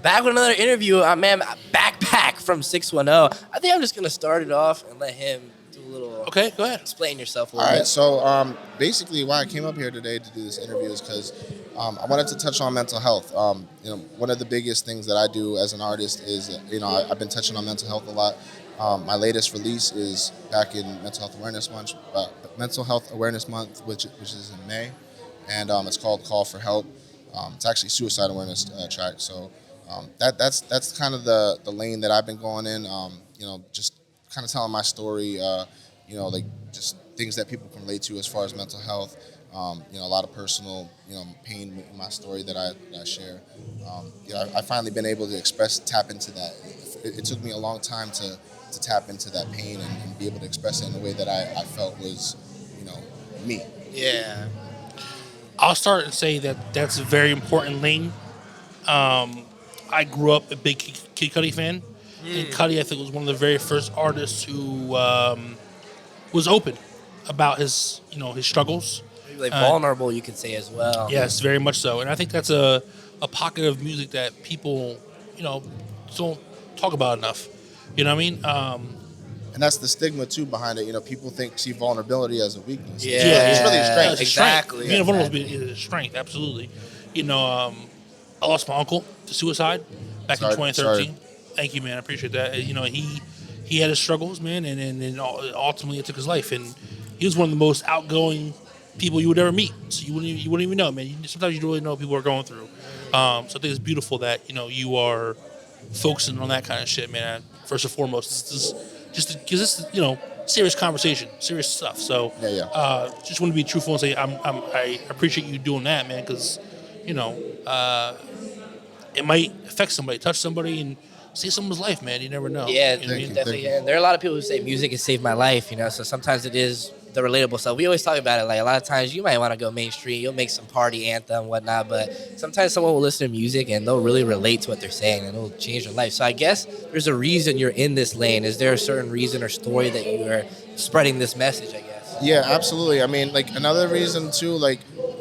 back with another interview. Man, Backpack from 610. I think I'm just going to start it off and let him do a little... Okay, go ahead. Explain yourself a All little right, bit. so basically why I came up here today to do this interview is because I wanted to touch on mental health. One of the biggest things that I do as an artist is, I've been touching on mental health a lot. My latest release is back in Mental Health Awareness Month, which is in May, and it's called Call for Help. It's actually suicide awareness track. So that's kind of the lane that I've been going in. Just kind of telling my story. Just things that people can relate to as far as mental health. A lot of personal, pain in my story that I share. I've finally been able to tap into that. It took me a long time to tap into that pain and be able to express it in a way that I felt was, me. Yeah. I'll start and say that that's a very important lane. I grew up a big Kid Cudi fan, and Cudi, I think, was one of the very first artists who was open about his struggles. Like vulnerable, you could say as well. Yes, very much so, and I think that's a pocket of music that people, don't talk about enough. You know what I mean? And that's the stigma too behind it. People see vulnerability as a weakness. Yeah. It's really a strength. It's a Exactly. strength. Being vulnerable is a strength, absolutely. I lost my uncle to suicide back in 2013. Sorry. Thank you, man. I appreciate that. He had his struggles, man, and ultimately it took his life. And he was one of the most outgoing people you would ever meet. So you wouldn't even know, man. Sometimes you don't really know what people are going through. So I think it's beautiful that you are focusing on that kind of shit, man. First and foremost, just because this is serious conversation, serious stuff. So just want to be truthful and say I appreciate you doing that, man, because it might affect somebody, touch somebody, and save someone's life, man. You never know. Yeah, You know what I mean? definitely. And there are a lot of people who say music has saved my life, so sometimes it is the relatable stuff. We always talk about it, like a lot of times you might want to go mainstream, you'll make some party anthem, whatnot, but sometimes someone will listen to music and they'll really relate to what they're saying and it'll change their life. So I guess there's a reason you're in this lane. Is there a certain reason or story that you are spreading this message, I guess? Yeah, absolutely. I mean, another reason too,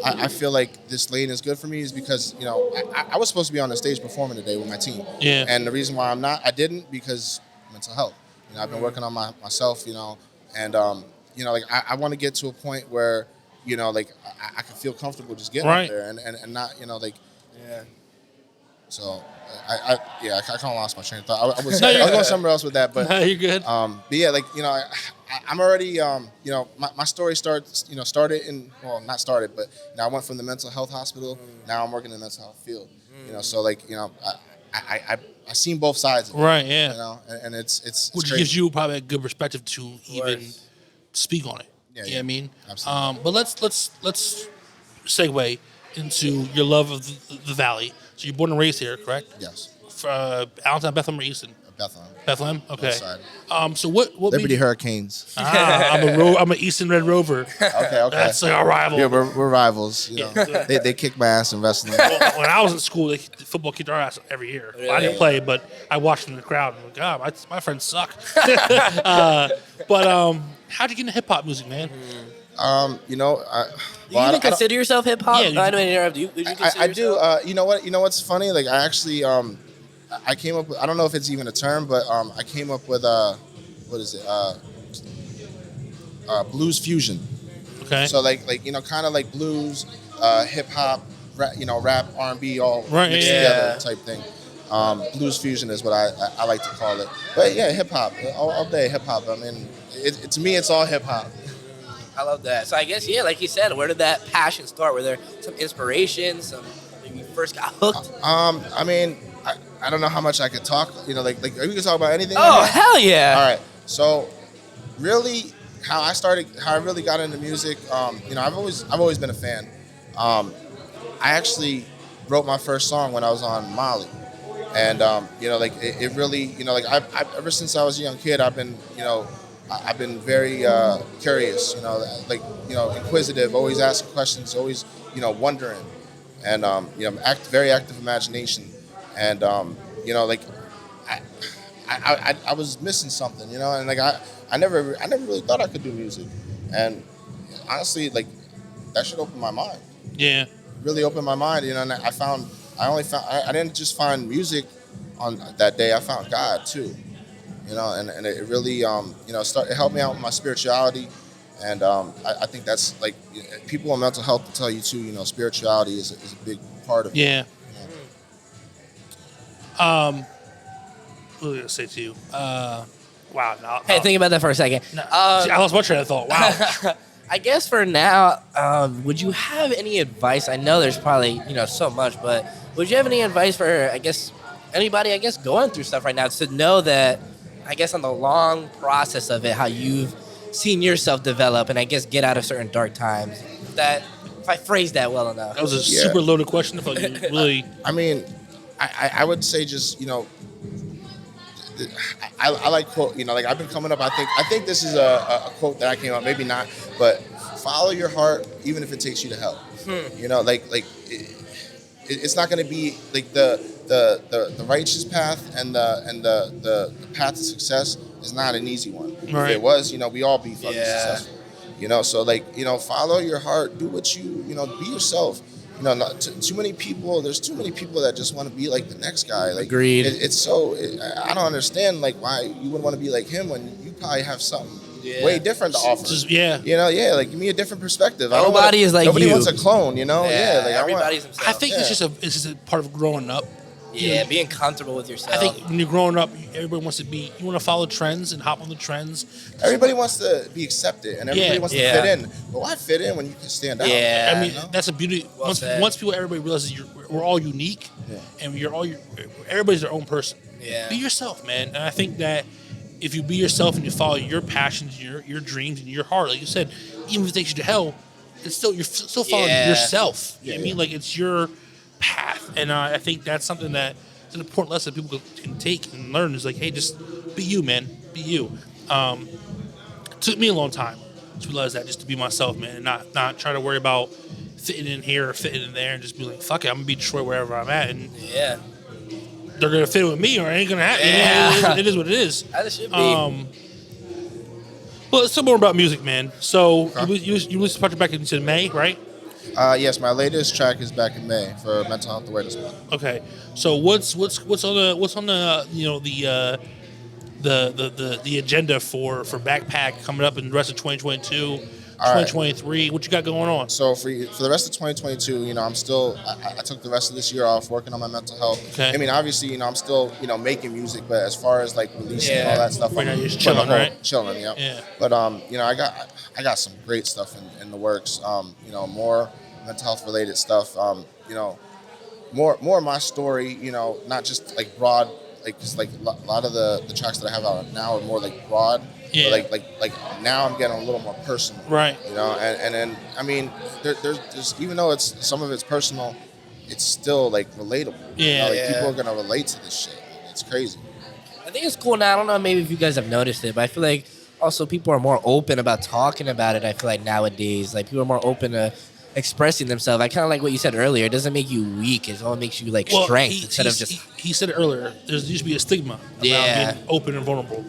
I feel like this lane is good for me is because, I was supposed to be on the stage performing today with my team. Yeah. And the reason why I didn't because mental health. I've been working on myself, and I want to get to a point where, I can feel comfortable just getting Right. up there and not, yeah. So I kind of lost my train of thought. I was going somewhere else with that, but No, you're good. I'm already, my story started not started, but I went from the mental health hospital. Now I'm working in the mental health field. So I seen both sides of it. Right, yeah. And it's Which crazy. gives you probably a good perspective to even speak on it. Yeah, You know what I mean? Absolutely. But let's segue into your love of the Valley. So you're born and raised here, correct? Yes. Allentown, Bethlehem, or Easton? Bethlehem. Bethlehem. Okay. North side. So what Liberty made you, Hurricanes. I'm an Easton Red Rover. Okay. That's like our rival. Yeah, we're rivals. They kick my ass in wrestling. When I was in school, football kicked our ass every year. Well, I didn't play, but I watched in the crowd. And I'm like, God, my friends suck. But how'd you get into hip hop music, man? Do you even consider yourself hip hop? Yeah, I don't interrupt you. Would you consider I do. yourself? You know what? You know what's funny? I actually I came up with, I don't know if it's even a term, but I came up with what is it? Blues fusion. Okay. So kind of like blues, hip hop, rap, R&B, all Right, mixed yeah. together type thing. Blues fusion is what I like to call it. But yeah, hip hop all day. Hip hop. I mean, to me, it's all hip hop. I love that. So I guess, like you said, where did that passion start? Were there some inspiration, when you first got hooked? I mean, I don't know how much I could talk. Are we gonna talk about anything? Oh, right now? hell yeah. All right. So, really, how I really got into music. I've always been a fan. I actually wrote my first song when I was on Molly, and it really, I ever since I was a young kid, I've been very curious. Inquisitive, always asking questions, always wondering, and very active imagination, and I was missing something, and I never really thought I could do music, and honestly, that should open my mind. Yeah. Really opened my mind, and I found I didn't just find music on that day. I found God too, and it really, it helped me out with my spirituality. And I think that's like people in mental health will tell you too. Spirituality is a big part of it. Yeah. What was I going to say to you? Wow. No, Hey, think about that for a second. no. See, I lost my train of thought. Wow. I guess for now, would you have any advice? I know there's probably so much, but would you have any advice for anybody going through stuff right now to know that on the long process of it, how you've seen yourself develop and get out of certain dark times? That if I phrased that well enough. That was a super loaded question. I thought you really. I mean, I would say just I like quote, like I've been coming up. I think this is a quote that I came up, maybe not, but follow your heart even if it takes you to hell. It's not going to be like the righteous path and the path to success is not an easy one. Right. If it was, we all be fucking successful. So follow your heart, do what be yourself. Not too many people. There's too many people that just want to be like the next guy. Like, agreed. I don't understand why you wouldn't want to be like him when you probably have something way different to offer. Like give me a different perspective. Nobody is like nobody you. wants a clone. Everybody's himself. I think it's just a part of growing up. Yeah, being comfortable with yourself. I think when you're growing up, everybody wants to be. You want to follow trends and hop on the trends. Everybody wants to be accepted, and everybody wants to fit in. But why fit in when you can stand out? Yeah, I mean that's a beauty. Well once everybody realizes we're all unique, and everybody's their own person. Yeah. Be yourself, man. And I think that if you be yourself and you follow your passions, your dreams, and your heart, like you said, even if it takes you to hell, you're still following yourself. You know what I mean? Like it's your path, and I think that's something that is an important lesson people can take and learn. Is like, hey, just be you, man. Be you. Took me a long time to realize that, just to be myself, man, and not try to worry about fitting in here or fitting in there, and just be like, fuck it, I'm gonna be Detroit wherever I'm at, and they're gonna fit with me or it ain't gonna happen. Yeah. It is what it is. As it should be. Well, let's talk more about music, man. So you released a project back into May, right? Yes, my latest track is back in May for Mental Health Awareness Month. Okay, so what's on the the agenda for Backpack coming up in the rest of 2022, 2023? What you got going on? So for the rest of 2022, I'm still I took the rest of this year off working on my mental health. Okay. I mean, obviously, I'm still making music, but as far as like releasing and all that stuff, Right now I'm you're just chilling, right? Chilling, yeah. Yeah. But I got some great stuff in the works. More mental health related stuff. More of my story. Not just like broad. Because a lot of the tracks that I have out now are more like broad. Yeah. But like now I'm getting a little more personal. Right. And then I mean there's even though some of it's personal, it's still like relatable. Yeah. People are gonna relate to this shit. It's crazy. I think it's cool now. I don't know, maybe if you guys have noticed it, but I feel like also people are more open about talking about it. I feel like nowadays, like people are more open to expressing themselves. I kind of like what you said earlier. It doesn't make you weak. It only makes you like strength instead of just. He said it earlier. There used to be a stigma about being open and vulnerable.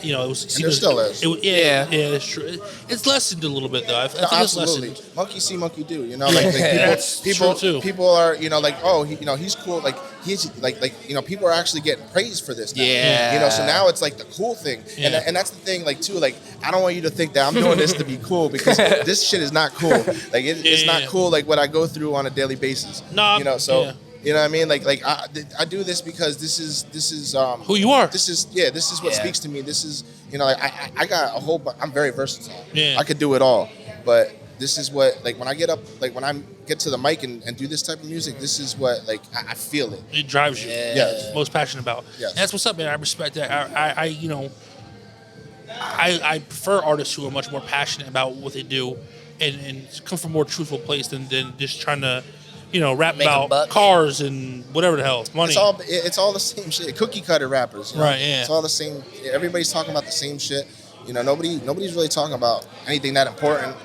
It was. And there still is. Yeah, that's true. It's lessened a little bit though. I think Absolutely. it's lessened. Monkey see, monkey do. That's true too. People are like, oh, he's cool. Like he's like people are actually getting praised for this now. Yeah. So now it's like the cool thing, and that's the thing. Like too, like I don't want you to think that I'm doing this to be cool because this shit is not cool. Like it's not cool. Like what I go through on a daily basis. No. You know what I mean? Like I do this because this is who you are. This is what speaks to me. This is I got a whole. I'm very versatile. Yeah. I could do it all, but this is what when I get up when I get to the mic and do this type of music. This is what I feel it. It drives you. Yes. Most passionate about. Yes. And that's what's up, man. I respect that. I prefer artists who are much more passionate about what they do and come from a more truthful place than just trying to. Rap Make a about buck. cars and whatever the hell, money. It's all the same shit. Cookie cutter rappers, Right? Yeah. It's all the same. Everybody's talking about the same shit. Nobody's really talking about anything that important.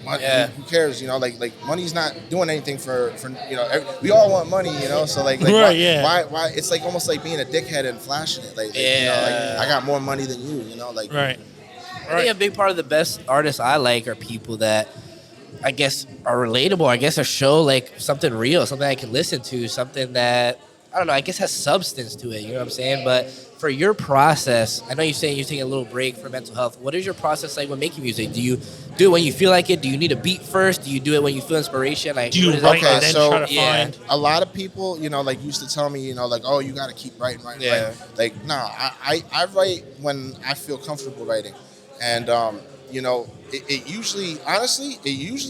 Money, who cares? Like money's not doing anything for we all want money. So right, why it's like almost like being a dickhead and flashing it. Like I got more money than you. Right. I think a big part of the best artists I like are people that I guess, are relatable. I guess a show like something real, something I can listen to, something that I don't know. I guess has substance to it. You know what I'm saying? But for your process, I know you're saying you're taking a little break for mental health. What is your process like when making music? Do you do it when you feel like it? Do you need a beat first? Do you do it when you feel inspiration? Like, Do you what is write that and then so- try to Yeah. find? A lot of people, like, used to tell me, like, oh, you got to keep writing. Yeah. Like, nah, I write when I feel comfortable writing. And, it usually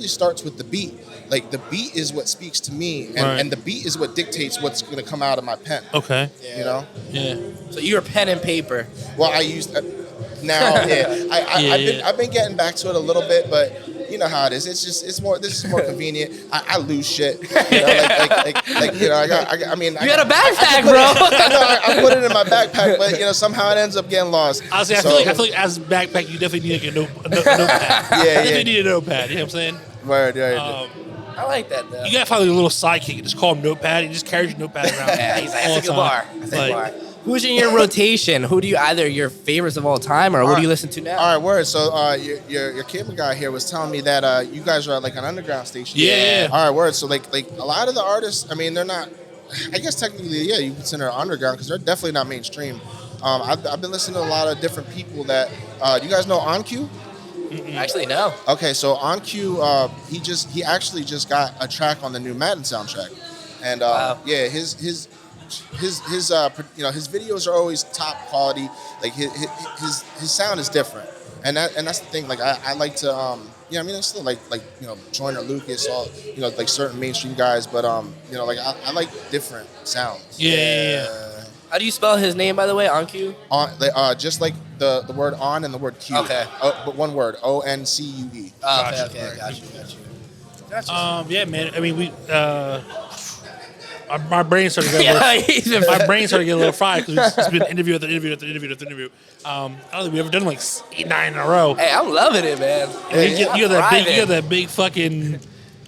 starts with the beat. Like, the beat is what speaks to me, and, Right. and the beat is what dictates what's going to come out of my pen. Okay. You know? Yeah. So you're pen and paper. Well, I used now. Yeah, I've been getting back to it a little bit, but you know how it is. This is more convenient. I lose shit. I mean, You had a backpack, bro. I put it in my backpack, but somehow it ends up getting lost. Honestly, I feel like as a backpack, you definitely need like a notepad. Yeah, You yeah. need a notepad. You know what I'm saying? Right. I like that though. You gotta find like a little sidekick and just call him Notepad. He just carries your notepad around. Yeah, he's like, all I the take a time. bar. I take a Like, bar. Who's in your rotation? Who do you either your favorites of all time, or what do you listen to now? All right, word. So your camera guy here was telling me that you guys are at like an underground station. Yeah. All right, word. So like a lot of the artists, I mean, they're not. I guess technically, yeah, you consider underground because they're definitely not mainstream. I've been listening to a lot of different people that. You guys know On Cue? Actually, no. Okay, so On Cue, he actually just got a track on the new Madden soundtrack, and Wow. yeah, his videos are always top quality. Like his sound is different, and that's the thing. Like I like to I mean I still like Joyner Lucas, all like certain mainstream guys, but like I like different sounds. Yeah. How do you spell his name, by the way? On cue. Just like the word on and the word cue. Okay. But one word, ONCUE. Oh, Gotcha. okay, got you. Yeah, man. I mean, my brain started to get Yeah, my brain started to get a little fried because it's been interview after interview after interview after interview. I don't think we've ever done like 8, 9 in a row. Hey, I'm loving it, man. You got that big fucking.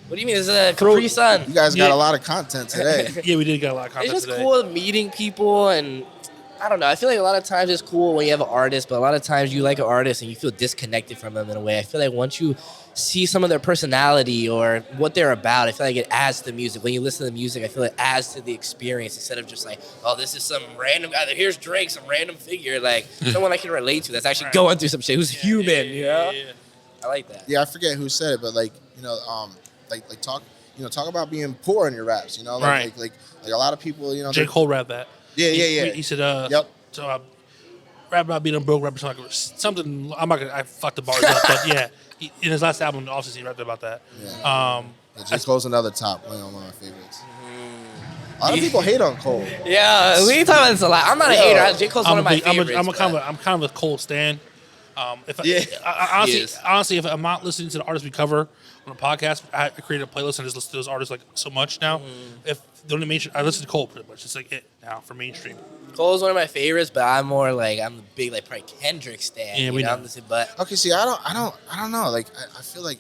What do you mean? It's a Capri Sun. You guys got Yeah. a lot of content today. Yeah, we did get a lot of content It's just today. cool meeting people, and I don't know. I feel like a lot of times it's cool when you have an artist, but a lot of times you like an artist and you feel disconnected from them in a way. I feel like once you see some of their personality or what they're about, I feel like it adds to the music. When you listen to the music, I feel it adds to the experience instead of just like, oh, this is some random guy. Here's Drake, some random figure, like someone I can relate to that's actually going through some shit, who's human, you know? Yeah. I like that. Yeah, I forget who said it, but like talk about being poor in your raps. Right. Like a lot of people. J. Cole rapped that. Yeah. He said, Yep. So rap about being a broke rapper, something. I'm not gonna. I fucked the bars up, but yeah. In his last album, also he rapped about that. Yeah. J. Cole's another top one of my favorites. A lot of people hate on Cole. Yeah, we talk about this a lot. I'm not a Yo, hater. J. Cole's one of my favorites. I'm kind of a Cole stan. Yeah. Honestly, if I'm not listening to the artists we cover on a podcast, I created a playlist and just listen to those artists like so much now. If the only mainstream, I listen to Cole pretty much. It's like it now for mainstream. Cole's one of my favorites, but I'm more like I'm a big like probably Kendrick stan. Yeah, you we know. know. But Okay, see, I don't know. Like, I feel like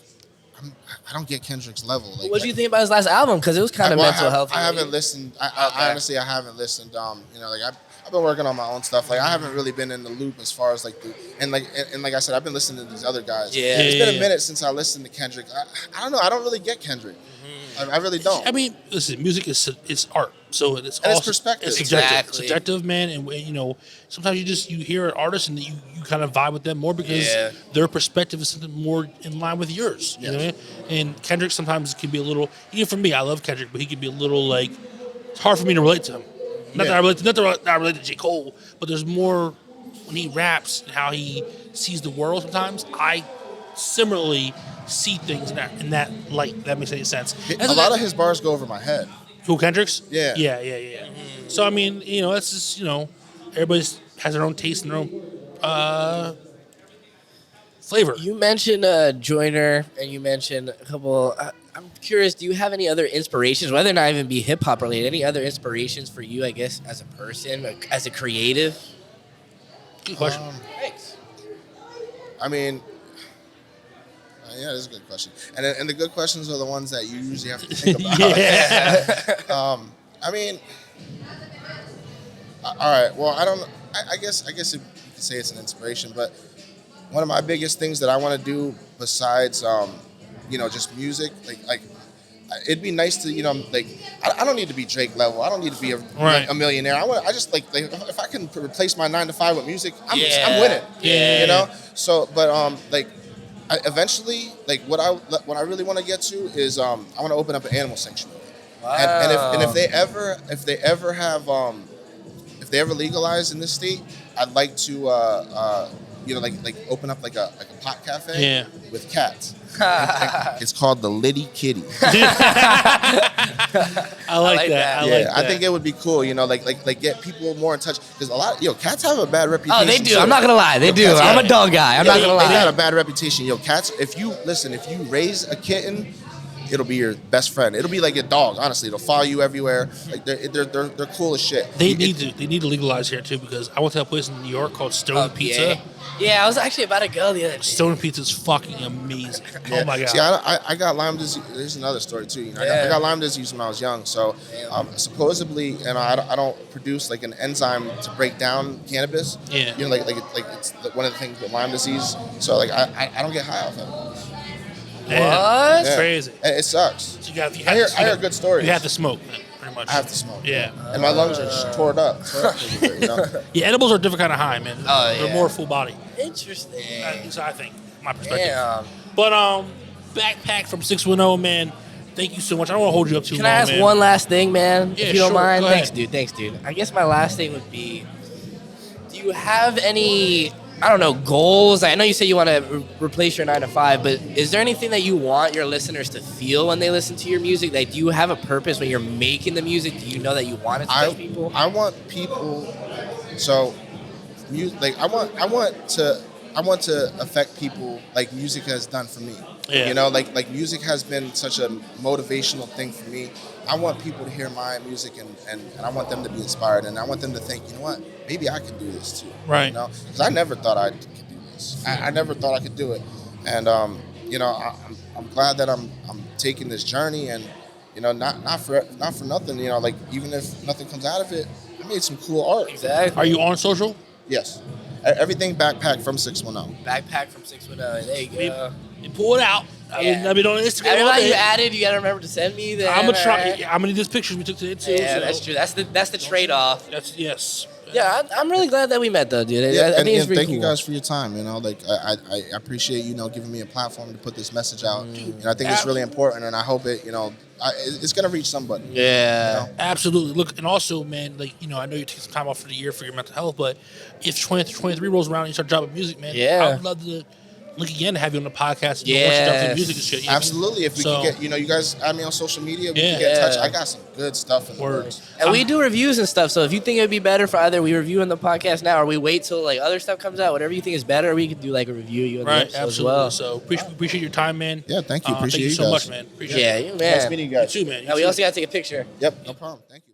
I don't get Kendrick's level. Like, what do you think about his last album? Because it was kind of mental health. I haven't listened. I honestly, I haven't listened. Like I've been working on my own stuff. Like I haven't really been in the loop as far as like and like I said, I've been listening to these other guys. Yeah. It's been a minute since I listened to Kendrick. I don't know. I don't really get Kendrick. I really don't. I mean, listen, music is art, so it's And it's also perspective. It's subjective, Exactly. subjective, man. And sometimes you hear an artist and you kind of vibe with them more because Yeah. their perspective is something more in line with yours. You know what I mean? And Kendrick sometimes can be a little. Even for me, I love Kendrick, but he can be a little like. It's hard for me to relate to him. Not that I relate to J. Cole, but there's more when he raps and how he sees the world. Sometimes I similarly see things in that light. If that makes any sense. A lot of his bars go over my head. Who, Kendrick's? Yeah. Yeah. So, I mean, it's just, everybody has their own taste and their own flavor. You mentioned Joyner, and you mentioned a couple. I'm curious, do you have any other inspirations, whether or not even be hip hop related? Any other inspirations for you, I guess, as a person, as a creative? Good question. Thanks. I mean, yeah, that's a good question. And the good questions are the ones that you usually have to think about. Yeah. I mean, all right. Well, I don't. I guess you could say it's an inspiration, but one of my biggest things that I want to do besides just music. Like it'd be nice to like I don't need to be Drake level. I don't need to be a millionaire. I just like if I can replace my 9 to 5 with music, I'm winning. Yeah. You know. So, but like. Eventually, like what I really want to get to is I want to open up an animal sanctuary. Wow. And if they ever have if they ever legalize in this state, I'd like to like open up like a pot cafe with cats. It's called the Litty Kitty. I like that. I think it would be cool, like get people more in touch because a lot cats have a bad reputation. Oh, they do. Too. I'm not gonna lie, they do. I'm a dog guy. I'm not gonna lie. They got a bad reputation. Cats. If you raise a kitten, it'll be your best friend. It'll be like a dog. Honestly, it'll follow you everywhere. Like they're cool as shit. They need to legalize here too because I went to a place in New York called Stone Pizza. Yeah, I was actually about to go the other day. Stone Pizza is fucking amazing. Yeah. Oh my god. See, I got Lyme disease. There's another story too. I got Lyme disease when I was young. So supposedly, I don't produce like an enzyme to break down cannabis. Yeah. Like it's one of the things with Lyme disease. So like I don't get high off it. What? It's crazy. It sucks. So I hear good stories. You have to smoke, pretty much. I have to smoke. Yeah. And my lungs are just tore up. Yeah, edibles are a different kind of high, man. They're more full body. Interesting. So I think, my perspective. Damn. But Backpack from 610, man. Thank you so much. I don't want to hold you up too long, Can I ask man. one last thing, man? Yeah, if you don't sure. mind. Go ahead. Thanks, dude. I guess my last thing would be, do you have any, I don't know, goals? I know you said you want to replace your 9 to 5, but is there anything that you want your listeners to feel when they listen to your music? Like, do you have a purpose when you're making the music? Do you know that you want it to touch people? I want people. So, like I want to affect people like music has done for me. Yeah. Like music has been such a motivational thing for me. I want people to hear my music and I want them to be inspired and I want them to think, you know what, maybe I can do this too. Right. Because I never thought I could do this. I never thought I could do it. And I'm glad that I'm taking this journey and not for nothing. Like even if nothing comes out of it, I made some cool art. Exactly. Are you on social? Yes. Everything Backpack from 610. Backpack from 610. There you go. You pull it out. I've been on Instagram. Everybody you added, you gotta remember to send me that. I'm gonna try. I'm gonna need those pictures we took today too. Yeah, so. that's true. That's the trade off. Yes. Yeah, I'm really glad that we met though, dude. Yeah, I think it's and pretty thank cool. you guys for your time. Like I appreciate giving me a platform to put this message out. And I think it's really important, and I hope it it's gonna reach somebody. Yeah, absolutely. Look, and also, man, like I know you take some time off for the year for your mental health, but if 23 rolls around and you start dropping music, man, I would love to link again to have you on the podcast and watch you drop the music and shit. Absolutely. If we can get you guys add me on social media, we can get in touch. I got some good stuff in the works. And we do reviews and stuff. So if you think it would be better for either we review on the podcast now or we wait till like other stuff comes out, whatever you think is better, we could do like a review you on the episode as well. So appreciate your time, man. Yeah, thank you. Appreciate you you so guys. much, man. Appreciate it. Yeah, man. Nice meeting you guys. You too, man. We also got to take a picture. Yep, no problem. Thank you.